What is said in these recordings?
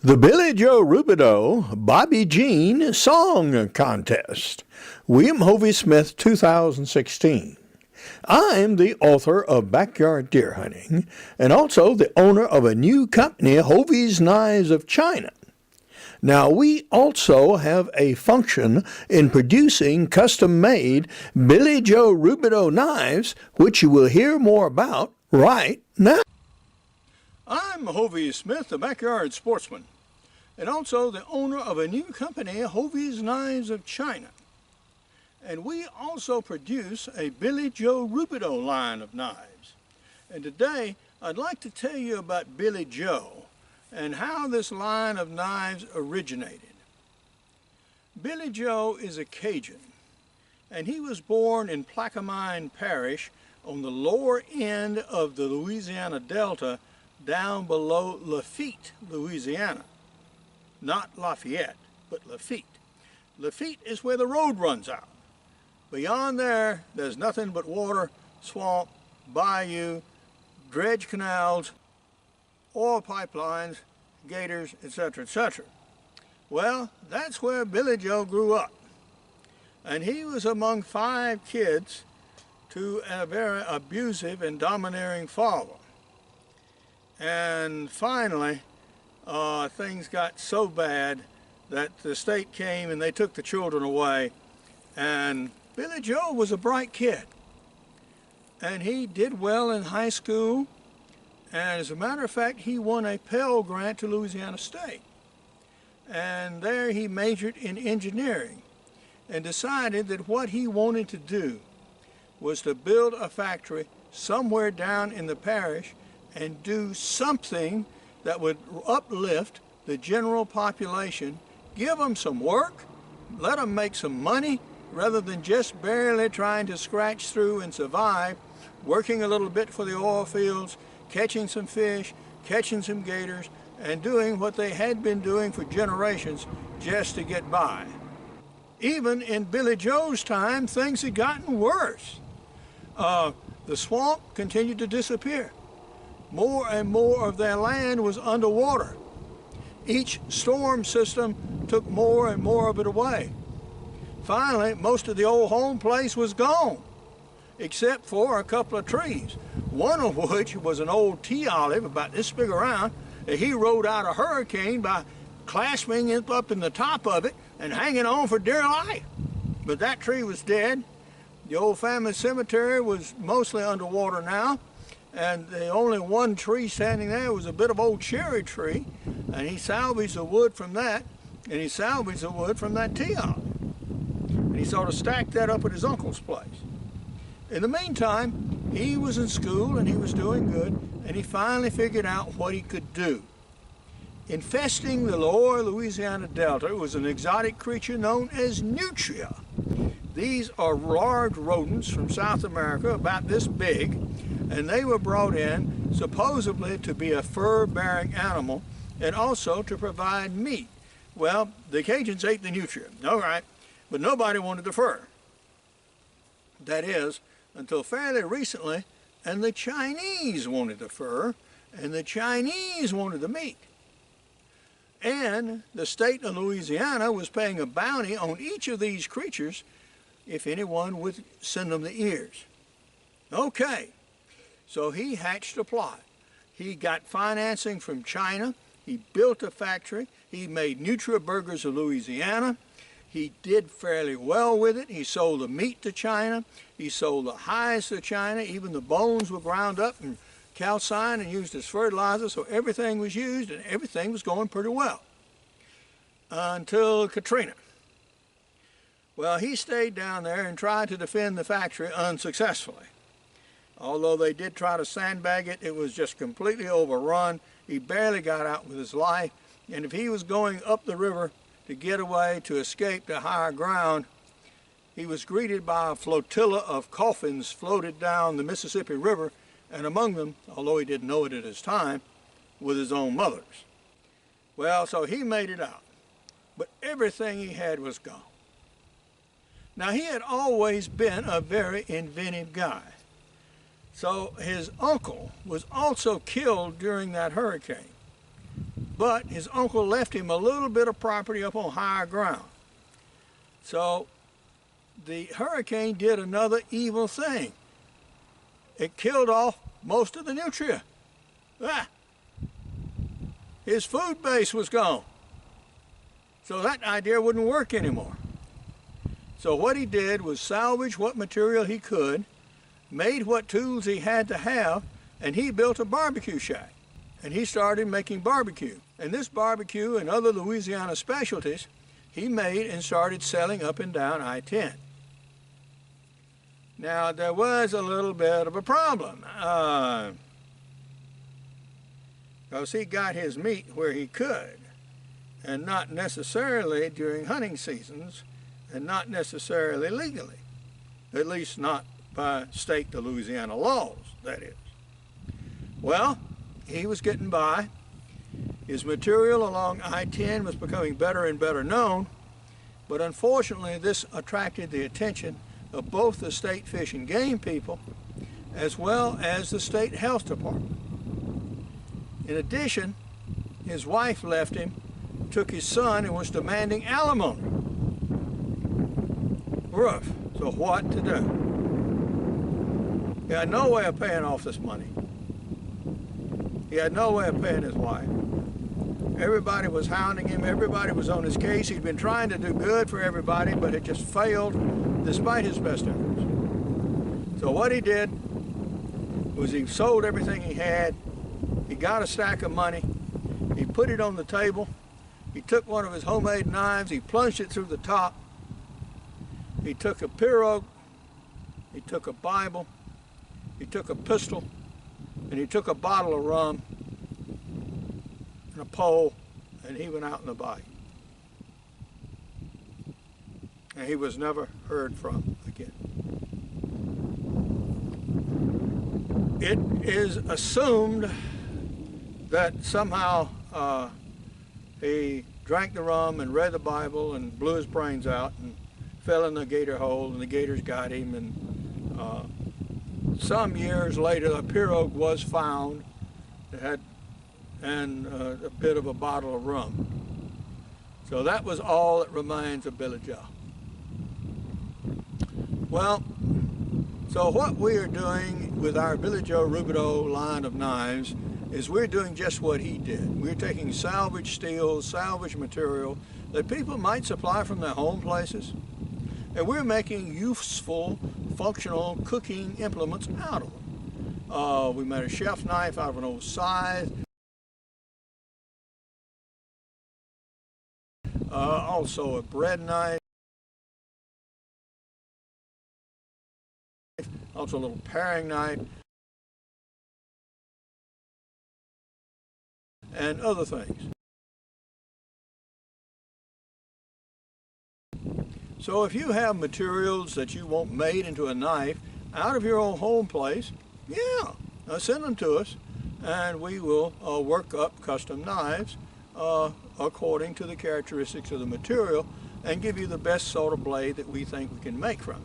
The Billy Joe Rubideoux Bobby Jean Song Contest, William Hovey Smith, 2016. I'm the author of Backyard Deer Hunting and also the owner of a new company, Hovey's Knives of China. Now, we also have a function in producing custom-made Billy Joe Rubideoux knives, which you will hear more about right now. I'm Hovey Smith, the backyard sportsman, and also the owner of a new company, Hovey's Knives of China. And we also produce a Billy Joe Rubideoux line of knives. And today, I'd like to tell you about Billy Joe and how this line of knives originated. Billy Joe is a Cajun, and he was born in Plaquemine Parish on the lower end of the Louisiana Delta, down below Lafitte, Louisiana. Not Lafayette, but Lafitte. Lafitte is where the road runs out. Beyond there, there's nothing but water, swamp, bayou, dredge canals, oil pipelines, gators, etc., etc. Well, that's where Billy Joe grew up. And he was among 5 kids to a very abusive and domineering father. And finally, things got so bad that the state came and they took the children away. And Billy Joe was a bright kid. And he did well in high school. And as a matter of fact, he won a Pell Grant to Louisiana State. And there he majored in engineering and decided that what he wanted to do was to build a factory somewhere down in the parish and do something that would uplift the general population, give them some work, let them make some money, rather than just barely trying to scratch through and survive, working a little bit for the oil fields, catching some fish, catching some gators, and doing what they had been doing for generations just to get by. Even in Billy Joe's time, things had gotten worse. The swamp continued to disappear. More and more of their land was underwater. Each storm system took more and more of it away. Finally, most of the old home place was gone, except for a couple of trees, one of which was an old tea olive about this big around that he rode out a hurricane by clasping it up in the top of it and hanging on for dear life. But that tree was dead. The old family cemetery was mostly underwater now, and the only one tree standing there was a bit of old cherry tree, and he salvaged the wood from that, and he salvaged the wood from that tea olive. And he sort of stacked that up at his uncle's place. In the meantime, he was in school and he was doing good, and he finally figured out what he could do. Infesting the lower Louisiana Delta was an exotic creature known as nutria. These are large rodents from South America, about this big, and they were brought in supposedly to be a fur-bearing animal and also to provide meat. Well, the Cajuns ate the nutria, all right, but nobody wanted the fur. That is, until fairly recently, and the Chinese wanted the fur, and the Chinese wanted the meat. And the state of Louisiana was paying a bounty on each of these creatures if anyone would send them the ears. Okay, so he hatched a plot. He got financing from China, he built a factory, he made nutria burgers of Louisiana. He did fairly well with it. He sold the meat to China, he sold the hides to China, even the bones were ground up and calcined and used as fertilizer, so everything was used and everything was going pretty well. Until Katrina. Well, he stayed down there and tried to defend the factory unsuccessfully. Although they did try to sandbag it, it was just completely overrun. He barely got out with his life, and if he was going up the river to get away, to escape to higher ground, he was greeted by a flotilla of coffins floated down the Mississippi River, and among them, although he didn't know it at his time, was his own mother's. Well, so he made it out, but everything he had was gone. Now, he had always been a very inventive guy. So his uncle was also killed during that hurricane. but his uncle left him a little bit of property up on higher ground. So the hurricane did another evil thing. It killed off most of the nutria. His food base was gone. So that idea wouldn't work anymore. So what he did was salvage what material he could, made what tools he had to have, and he built a barbecue shack. And he started making barbecue. And this barbecue and other Louisiana specialties he made and started selling up and down I-10. Now there was a little bit of a problem. Because he got his meat where he could, and not necessarily during hunting seasons, and not necessarily legally, at least not by state to Louisiana laws, that is. Well, he was getting by. His material along I-10 was becoming better and better known, but unfortunately this attracted the attention of both the state fish and game people as well as the state health department. In addition, his wife left him, took his son, and was demanding alimony. Rough. So what to do? He had no way of paying off this money. He had no way of paying his wife. Everybody was hounding him. Everybody was on his case. He'd been trying to do good for everybody, but it just failed despite his best efforts. So what he did was he sold everything he had. He got a stack of money. He put it on the table. He took one of his homemade knives. He plunged it through the top. He took a pirogue. He took a Bible. He took a pistol. And he took a bottle of rum and a pole, and he went out in the bayou. And he was never heard from again. It is assumed that somehow he drank the rum and read the Bible and blew his brains out and fell in the gator hole, and the gators got him. And some years later, a pirogue was found that had a bit of a bottle of rum. So that was all that remains of Billy Joe. Well, so what we are doing with our Billy Joe Rubideoux line of knives is we're doing just what he did. We're taking salvage steel, salvage material that people might supply from their home places, and we're making useful, functional cooking implements out of them. We made a chef knife out of an old scythe. Also a bread knife. Also a little paring knife. And other things. So if you have materials that you want made into a knife out of your own home place, yeah, send them to us, and we will work up custom knives according to the characteristics of the material and give you the best sort of blade that we think we can make from it.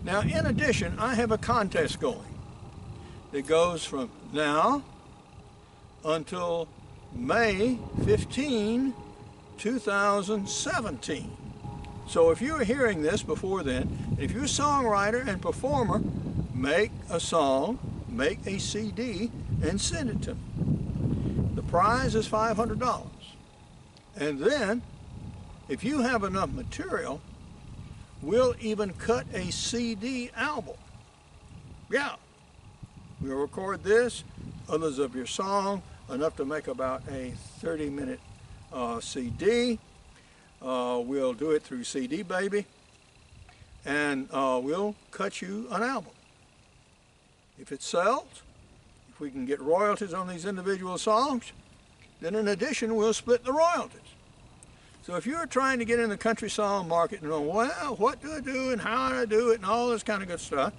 Now, in addition, I have a contest going that goes from now until May 15, 2017. So if you're hearing this before then, if you're a songwriter and performer, make a song, make a CD, and send it to me. The prize is $500. And then, if you have enough material, we'll even cut a CD album. Yeah. We'll record this, others of your song, enough to make about a 30-minute CD. We'll do it through CD Baby, and we'll cut you an album. If it sells, if we can get royalties on these individual songs, then in addition, we'll split the royalties. So if you're trying to get in the country song market and know, well, what do I do and how do I do it and all this kind of good stuff,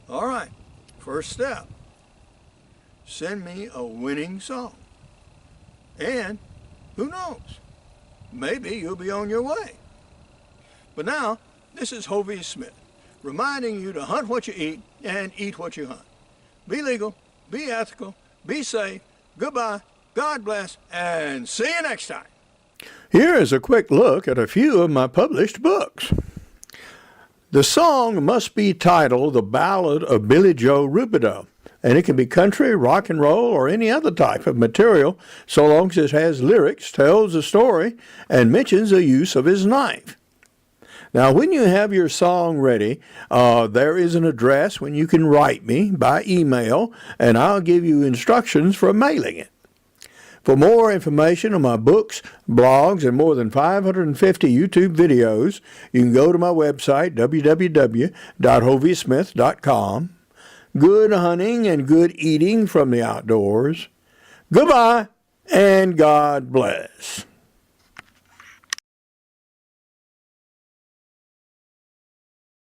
all right, first step, send me a winning song. And who knows, maybe you'll be on your way. But now, this is Hovey Smith, reminding you to hunt what you eat and eat what you hunt. Be legal, be ethical, be safe. Goodbye, God bless, and see you next time. Here is a quick look at a few of my published books. The song must be titled The Ballad of Billy Joe Rubideoux, and it can be country, rock and roll, or any other type of material, so long as it has lyrics, tells a story, and mentions the use of his knife. Now, when you have your song ready, there is an address when you can write me by email, and I'll give you instructions for mailing it. For more information on my books, blogs, and more than 550 YouTube videos, you can go to my website, www.hoviesmith.com. Good hunting and good eating from the outdoors. Goodbye, and God bless.